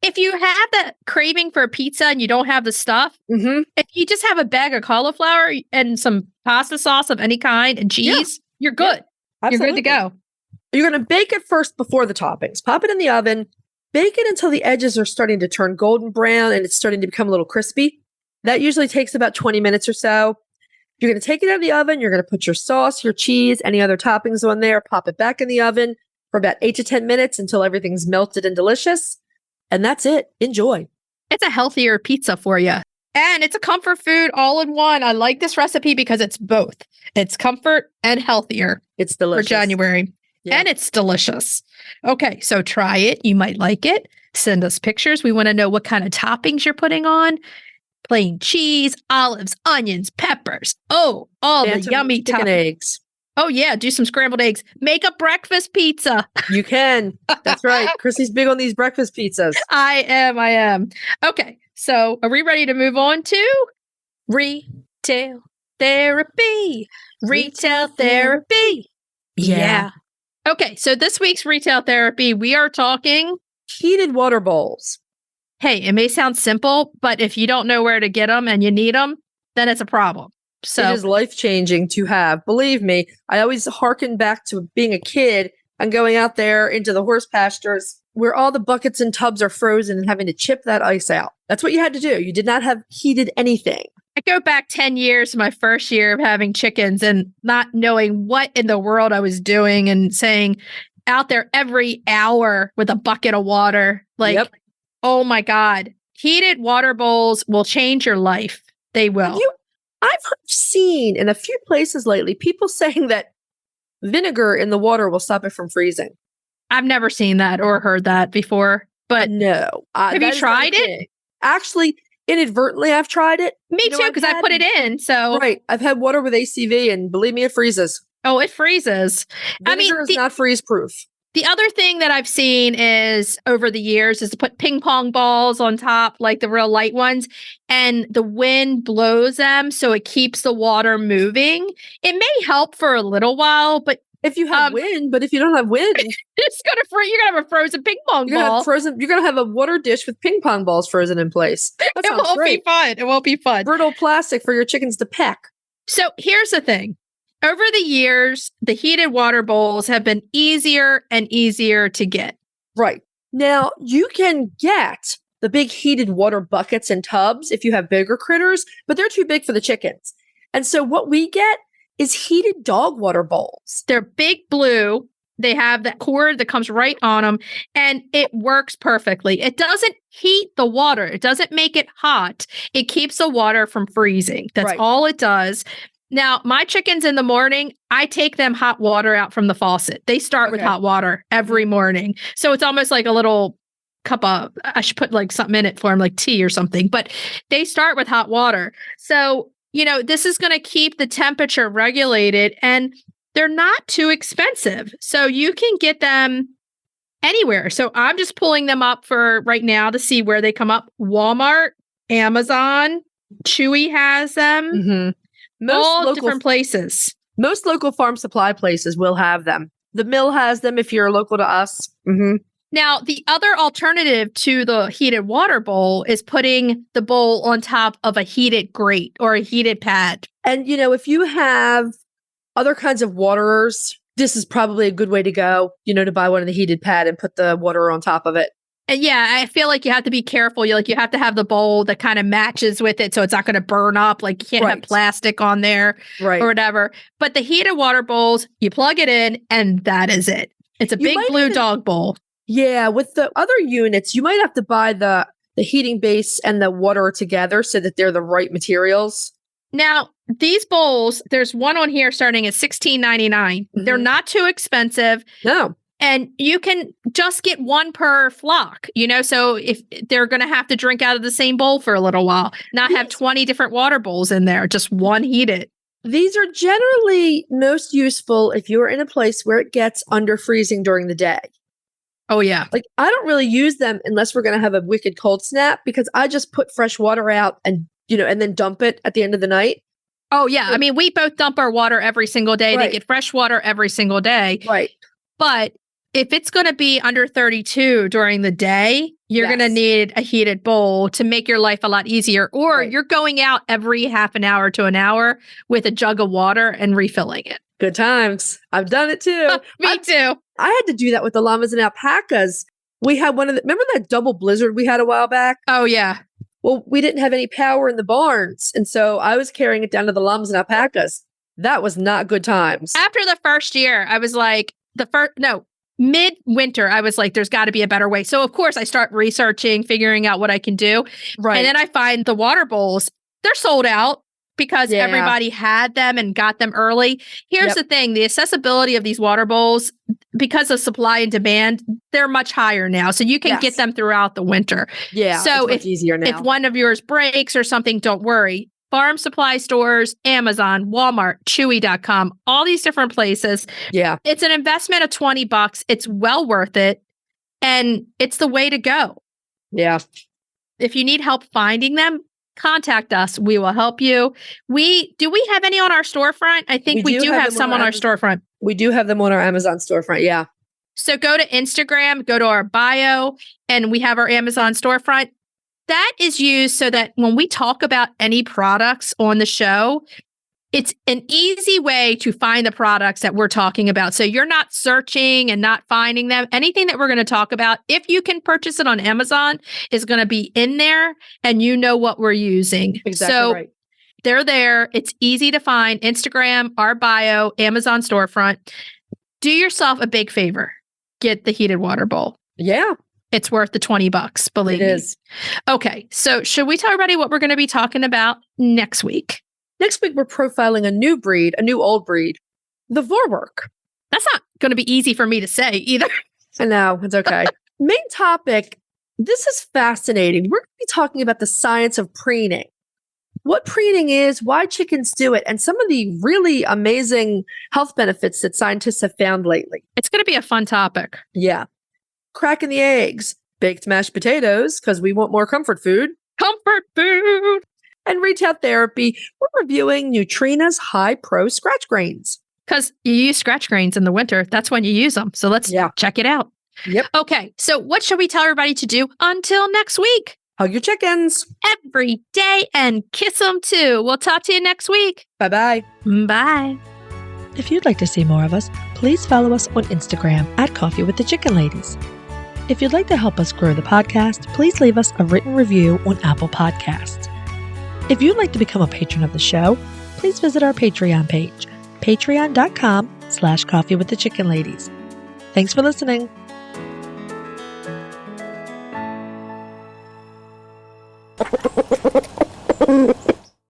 If you have the craving for a pizza and you don't have the stuff, if you just have a bag of cauliflower and some pasta sauce of any kind and cheese, you're good. You're good to go. You're going to bake it first before the toppings. Pop it in the oven. Bake it until the edges are starting to turn golden brown and it's starting to become a little crispy. That usually takes about 20 minutes or so. You're going to take it out of the oven. You're going to put your sauce, your cheese, any other toppings on there. Pop it back in the oven for about 8 to 10 minutes until everything's melted and delicious. And that's it. Enjoy. It's a healthier pizza for you. And it's a comfort food all in one. I like this recipe because it's both. It's comfort and healthier. It's delicious. For January. Yeah. And it's delicious. Okay, so try it. You might like it. Send us pictures. We want to know what kind of toppings you're putting on. Plain cheese, olives, onions, peppers. Oh, all Bantam the yummy chicken eggs. Oh, yeah. Do some scrambled eggs. Make a breakfast pizza. You can. That's right. Chrissy's big on these breakfast pizzas. I am. Okay. So are we ready to move on to retail therapy? Retail therapy. Yeah. Okay. So this week's retail therapy, we are talking heated water bowls. Hey, it may sound simple, but if you don't know where to get them and you need them, then it's a problem. So it is life-changing to have. Believe me, I always hearken back to being a kid and going out there into the horse pastures where all the buckets and tubs are frozen and having to chip that ice out. That's what you had to do. You did not have heated anything. I go back 10 years to my first year of having chickens and not knowing what in the world I was doing and saying out there every hour with a bucket of water. Like, oh my God, heated water bowls will change your life. They will. I've seen in a few places lately people saying that vinegar in the water will stop it from freezing. I've never seen that or heard that before, but no. Have you tried it? Actually, inadvertently, I've tried it. Me too, because I put it in. So right, I've had water with ACV, and believe me, it freezes. Oh, it freezes. Vinegar is not freeze proof. The other thing that I've seen is over the years is to put ping pong balls on top, like the real light ones, and the wind blows them so it keeps the water moving. It may help for a little while, but if you have wind, but if you don't have wind, it's gonna you're gonna have a frozen ping pong ball. You're gonna have a water dish with ping pong balls frozen in place. That it won't be fun. It won't be fun. Brittle plastic for your chickens to peck. So here's the thing. Over the years, the heated water bowls have been easier and easier to get. Right. Now, you can get the big heated water buckets and tubs if you have bigger critters, but they're too big for the chickens. And so what we get is heated dog water bowls. They're big blue. They have that cord that comes right on them, and it works perfectly. It doesn't heat the water. It doesn't make it hot. It keeps the water from freezing. That's all it does. Now, my chickens in the morning, I take them hot water out from the faucet. They start with hot water every morning. So it's almost like a little cup of, I should put like something in it for them, like tea or something, but they start with hot water. So, you know, this is going to keep the temperature regulated and they're not too expensive. So you can get them anywhere. So I'm just pulling them up for right now to see where they come up. Walmart, Amazon, Chewy has them. Mm-hmm. All different places. Most local farm supply places will have them. The mill has them if you're local to us. Mm-hmm. Now, the other alternative to the heated water bowl is putting the bowl on top of a heated grate or a heated pad. And, you know, if you have other kinds of waterers, this is probably a good way to go, you know, to buy one of the heated pad and put the water on top of it. And yeah, I feel like you have to be careful. You have to have the bowl that kind of matches with it so it's not going to burn up. Like you can't have plastic on there or whatever. But the heated water bowls, you plug it in and that is it. It's a big blue dog bowl. Yeah, with the other units, you might have to buy the the heating base and the water together so that they're the right materials. Now, these bowls, there's one on here starting at $16.99. They're not too expensive. No. And you can just get one per flock, so if they're going to have to drink out of the same bowl for a little while, not have 20 different water bowls in there, just one heated. These are generally most useful if you're in a place where it gets under freezing during the day. Oh, yeah. Like, I don't really use them unless we're going to have a wicked cold snap, because I just put fresh water out and then dump it at the end of the night. Oh, yeah. I mean, we both dump our water every single day. Right. They get fresh water every single day. Right. But if it's going to be under 32 during the day, you're going to need a heated bowl to make your life a lot easier. Or you're going out every half an hour to an hour with a jug of water and refilling it. Good times. I've done it too. Me too. I had to do that with the llamas and alpacas. We had remember that double blizzard we had a while back? Oh, yeah. Well, we didn't have any power in the barns. And so I was carrying it down to the llamas and alpacas. That was not good times. After the first year, I was like, mid-winter, I was like, there's got to be a better way. So, of course, I start researching, figuring out what I can do. Right. And then I find the water bowls, they're sold out because everybody had them and got them early. Here's the thing. The accessibility of these water bowls, because of supply and demand, they're much higher now. So you can get them throughout the winter. Yeah, so it's much easier now. If one of yours breaks or something, don't worry. Farm supply stores, Amazon, Walmart, Chewy.com, all these different places. Yeah. It's an investment of $20. It's well worth it. And it's the way to go. Yeah. If you need help finding them, contact us. We will help you. Do we have any on our storefront? I think we do have some on our storefront. We do have them on our Amazon storefront. Yeah. So go to Instagram, go to our bio, and we have our Amazon storefront. That is used so that when we talk about any products on the show, it's an easy way to find the products that we're talking about. So you're not searching and not finding them. Anything that we're going to talk about, if you can purchase it on Amazon, is going to be in there and you know what we're using. Exactly right. They're there. It's easy to find. Instagram, our bio, Amazon storefront. Do yourself a big favor. Get the heated water bowl. Yeah. It's worth the $20, believe me. It is. Okay, so should we tell everybody what we're going to be talking about next week? Next week, we're profiling a new old breed, the Vorwerk. That's not going to be easy for me to say either. I know, it's okay. Main topic, this is fascinating. We're going to be talking about the science of preening. What preening is, why chickens do it, and some of the really amazing health benefits that scientists have found lately. It's going to be a fun topic. Yeah. Cracking the eggs, baked mashed potatoes, because we want more comfort food. Comfort food. And retail therapy, we're reviewing Nutrena's High Pro scratch grains. Because you use scratch grains in the winter. That's when you use them. So let's check it out. Yep. Okay, so what should we tell everybody to do until next week? Hug your chickens every day and kiss them too. We'll talk to you next week. Bye-bye. Bye. If you'd like to see more of us, please follow us on Instagram at Coffee with the Chicken Ladies. If you'd like to help us grow the podcast, please leave us a written review on Apple Podcasts. If you'd like to become a patron of the show, please visit our Patreon page, patreon.com/coffeewiththechickenladies. Thanks for listening.